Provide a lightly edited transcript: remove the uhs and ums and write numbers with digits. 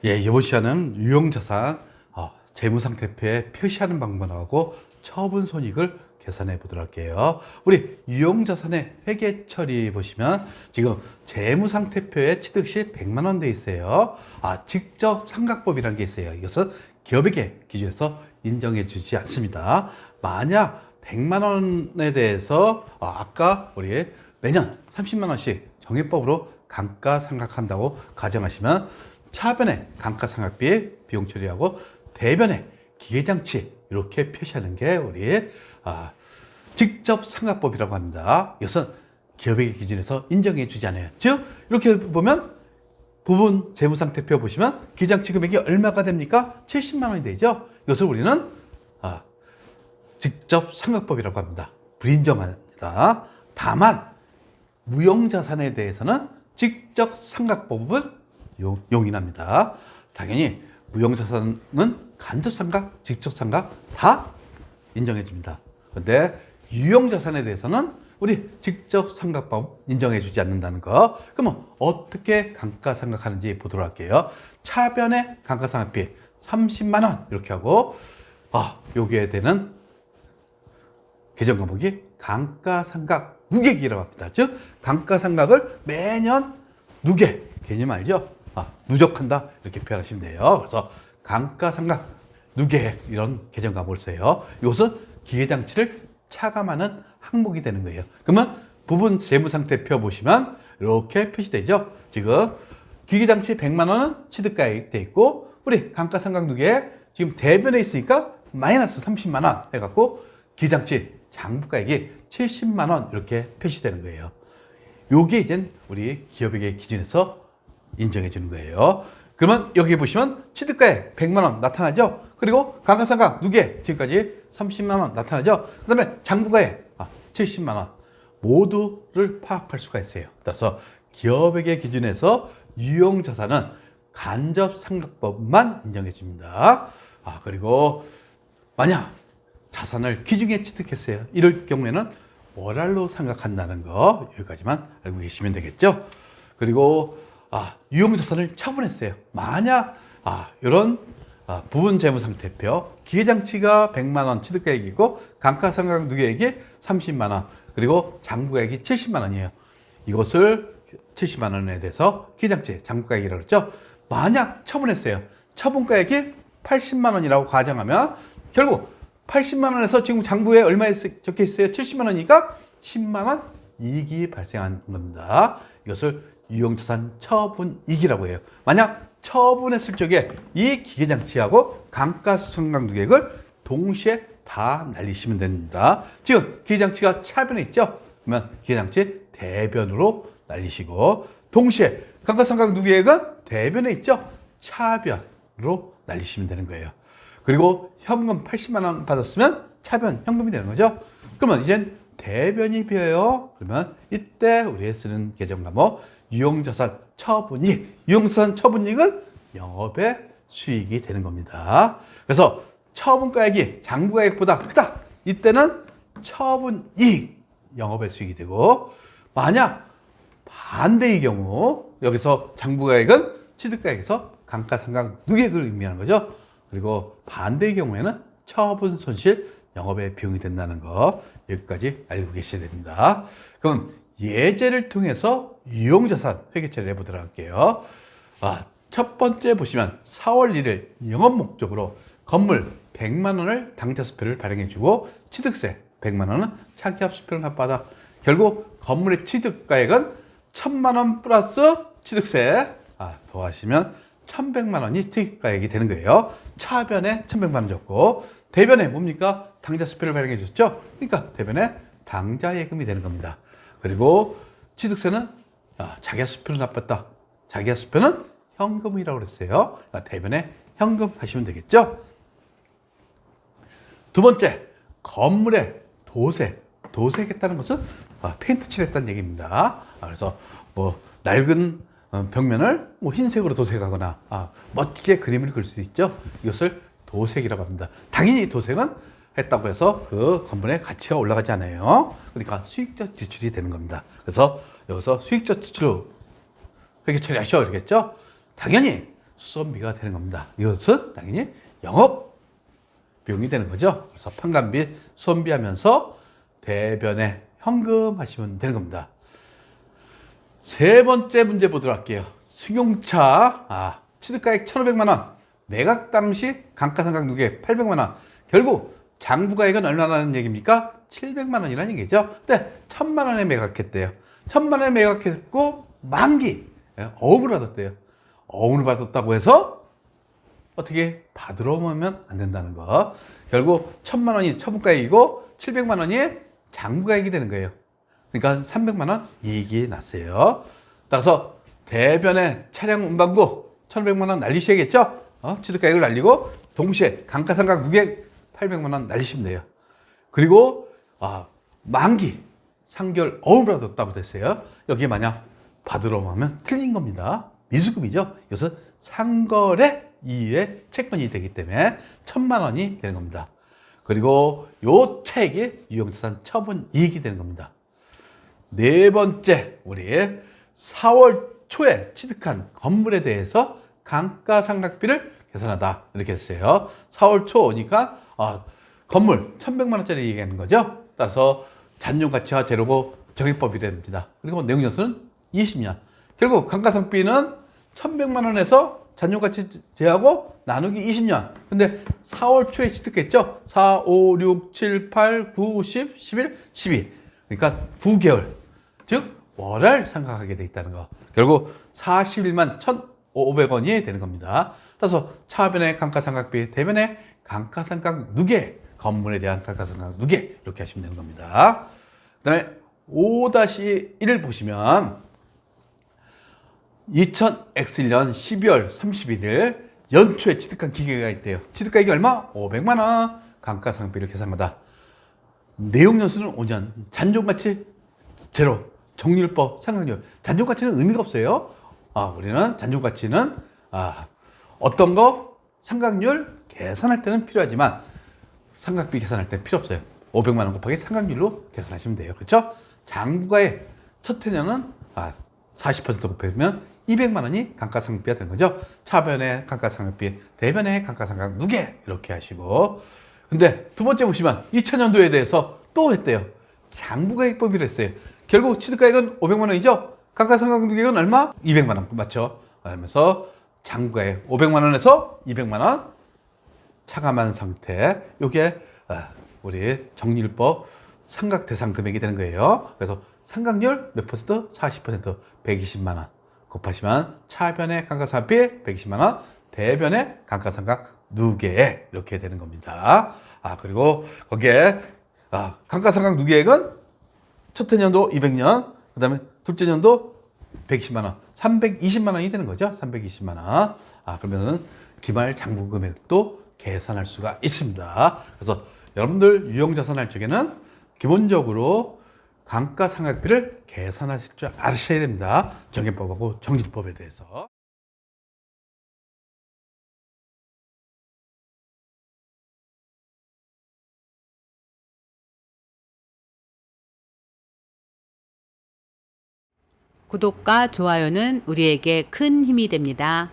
예, 이번 시간은 유형자산 재무상태표에 표시하는 방법하고 처분 손익을 계산해 보도록 할게요. 우리 유형자산의 회계 처리 보시면 지금 재무상태표에 취득시 100만 원 돼 있어요. 직접 상각법이라는 게 있어요. 이것은 기업에게 기준에서 인정해 주지 않습니다. 만약 100만 원에 대해서 아까 우리 매년 30만 원씩 정액법으로 감가상각한다고 가정하시면 차변에 감가상각비 비용 처리하고 대변에 기계장치 이렇게 표시하는 게 우리 직접 상각법이라고 합니다. 이것은 기업의 기준에서 인정해 주지 않아요. 즉 이렇게 보면 부분 재무상태표 보시면 기장치 금액이 얼마가 됩니까? 70만 원이 되죠. 이것을 우리는 직접 상각법이라고 합니다. 불인정합니다. 다만 무형자산에 대해서는 직접 상각법을 용인합니다. 당연히 무형자산은 간접상각, 직접상각 다 인정해 줍니다. 그런데 유형자산에 대해서는 우리 직접 상각법 인정해 주지 않는다는 거. 그러면 어떻게 감가상각하는지 보도록 할게요. 차변의 감가상각비 30만 원 이렇게 하고 여기에 되는 계정 과목이 감가상각 누계기라고 합니다. 즉 감가상각을 매년 누계 개념 알죠? 누적한다 이렇게 표현하시면 돼요. 그래서 감가상각 누계 이런 계정 과목을 써요. 이것은 기계장치를 차감하는 항목이 되는 거예요. 그러면 부분 재무상태표 보시면 이렇게 표시되죠. 지금 기계장치 100만 원은 취득가액 돼 있고 우리 감가상각 누계 지금 대변에 있으니까 마이너스 30만 원 해갖고 기계장치 장부가액이 70만 원 이렇게 표시되는 거예요. 요게 이제 우리 기업에게 기준에서 인정해 주는 거예요. 그러면 여기 보시면 취득가액 100만 원 나타나죠. 그리고 감가상각 누계 지금까지 30만 원 나타나죠. 그 다음에 장부가액 70만 원 모두를 파악할 수가 있어요. 따라서 기업에게 기준에서 유형자산은 간접상각법만 인정해 줍니다. 그리고 만약 자산을 기중에 취득했어요. 이럴 경우에는 월할로 상각한다는 거 여기까지만 알고 계시면 되겠죠. 그리고 유형자산을 처분했어요. 만약 이런 부분 재무상태표 기계장치가 100만 원 취득가액이고 감가상각 누계액이 30만 원 그리고 장부가액이 70만 원이에요. 이것을 70만 원에 대해서 기계장치 장부가액이라고 그랬죠. 만약 처분했어요. 처분가액이 80만 원이라고 가정하면 결국 80만 원에서 지금 장부에 얼마에 적혀 있어요? 70만 원이니까 10만 원 이익이 발생한 겁니다. 이것을 유형자산 처분이익이라고 해요. 만약 처분했을 적에 이 기계장치하고 감가상각 누계액을 동시에 다 날리시면 됩니다. 지금 기계장치가 차변에 있죠? 그러면 기계장치 대변으로 날리시고 동시에 감가상각 누계액은 대변에 있죠? 차변으로 날리시면 되는 거예요. 그리고 현금 80만 원 받았으면 차변 현금이 되는 거죠. 그러면 이젠 대변이 비어요. 그러면 이때 우리가 쓰는 계정 과목 유형자산 처분이익. 유형자산 처분이익은 영업의 수익이 되는 겁니다. 그래서 처분가액이 장부가액보다 크다. 이때는 처분이익 영업의 수익이 되고 만약 반대의 경우 여기서 장부가액은 취득가액에서 감가상각 누계액을 의미하는 거죠. 그리고 반대의 경우에는 처분 손실 영업의 비용이 된다는 거 여기까지 알고 계셔야 됩니다. 그럼 예제를 통해서 유형자산 회계 처리를 해보도록 할게요. 첫 번째 보시면 4월 1일 영업 목적으로 건물 100만 원을 당좌수표를 발행해주고 취득세 100만 원은 차기합수표를 납부하다. 결국 건물의 취득가액은 1000만 원 플러스 취득세 더하시면 1100만 원이 취득가액이 되는 거예요. 차변에 1100만 원 줬고 대변에 뭡니까? 당좌수표를 발행해 줬죠. 그러니까 대변에 당좌예금이 되는 겁니다. 그리고 취득세는 자기합수표를 납부했다. 자기합수표는 현금이라고 그랬어요. 그러니까 대변에 현금 하시면 되겠죠. 두 번째, 건물에 도색했다는 것은 페인트 칠했다는 얘기입니다. 그래서 낡은 벽면을 흰색으로 도색하거나 멋지게 그림을 그릴 수 있죠. 이것을 도색이라고 합니다. 당연히 도색은 했다고 해서 그 건물의 가치가 올라가지 않아요. 그러니까 수익적 지출이 되는 겁니다. 그래서 여기서 수익적 지출로 회계 처리하셔 그러겠죠. 당연히 수선비가 되는 겁니다. 이것은 당연히 영업 비용이 되는 거죠. 그래서 판관비, 수선비 하면서 대변에 현금 하시면 되는 겁니다. 세 번째 문제 보도록 할게요. 승용차 취득가액 1,500만 원, 매각 당시 감가상각 누계 800만 원. 결국 장부가액은 얼마라는 얘기입니까? 700만 원이라는 얘기죠. 근데 1,000만 원에 매각했대요. 1,000만 원에 매각했고 만기 어음을 받았대요. 어음을 받았다고 해서 어떻게 받으러 오면 안 된다는 거. 결국 1,000만 원이 처분가액이고 700만 원이 장부가액이 되는 거예요. 그러니까 300만 원 이익이 났어요. 따라서 대변에 차량 운반부 1,500만 원 날리셔야겠죠? 취득가액을 날리고 동시에 감가상각 누계 800만 원 날리시면 돼요. 그리고 만기 3개월 어음을 받았다고 됐어요. 여기에 만약 받으러 오면 틀린 겁니다. 미수급이죠. 이것은 상거래 이후에 채권이 되기 때문에 1,000만 원이 되는 겁니다. 그리고 요 차액이 유형자산 처분 이익이 되는 겁니다. 네 번째, 우리 4월 초에 취득한 건물에 대해서 감가상각비를 계산하다 이렇게 했어요. 4월 초니까 건물 1,100만 원짜리 얘기하는 거죠. 따라서 잔존가치와 재료고 정액법이 됩니다. 그리고 내용연수는 20년. 결국 감가상각비는 1,100만 원에서 잔존가치 제하고 나누기 20년. 근데 4월 초에 취득했죠. 4, 5, 6, 7, 8, 9, 10, 11, 12. 그러니까 9개월. 즉 월을 상각하게 돼 있다는 거. 결국 41만 1,500원이 되는 겁니다. 따라서 차변의 감가상각비, 대변의 감가상각 누계, 건물에 대한 감가상각 누계 이렇게 하시면 되는 겁니다. 그 다음에 5-1을 보시면 2000X1년 12월 31일 연초에 취득한 기계가 있대요. 취득가액이 얼마? 500만 원. 감가상각비를 계산하다. 내용연수는 5년. 잔존가치 제로. 정률법 상각률. 잔존가치는 의미가 없어요. 우리는 잔존가치는 어떤 거 상각률 계산할 때는 필요하지만 상각비 계산할 때는 필요 없어요. 500만 원 곱하기 상각률로 계산하시면 돼요. 그렇죠? 장부가의 첫 해년은 40% 곱하면 200만 원이 감가상각비가 되는 거죠. 차변의 감가상각비, 대변의 감가상각 누계 이렇게 하시고. 근데 두 번째 보시면 2000년도에 대해서 또 했대요. 장부가액법이라 했어요. 결국 취득가액은 500만 원이죠. 감가상각 누계액은 얼마? 200만 원 맞죠? 그러면서 장부가액 500만 원에서 200만 원 차감한 상태. 요게 우리 정리율법 상각 대상 금액이 되는 거예요. 그래서 상각률 몇 퍼센트? 40%, 120만 원 곱하시면 차변의 감가상각비 120만 원, 대변의 감가상각 누계액 이렇게 되는 겁니다. 그리고 거기에 감가상각 누계액은 첫 해년도 200년, 그 다음에 둘째 년도 120만 원, 320만 원이 되는 거죠. 320만 원. 그러면은 기말 장부 금액도 계산할 수가 있습니다. 그래서 여러분들 유형자산할 적에는 기본적으로 감가상각비를 계산하실 줄 아셔야 됩니다. 정액법하고 정리법에 대해서. 구독과 좋아요는 우리에게 큰 힘이 됩니다.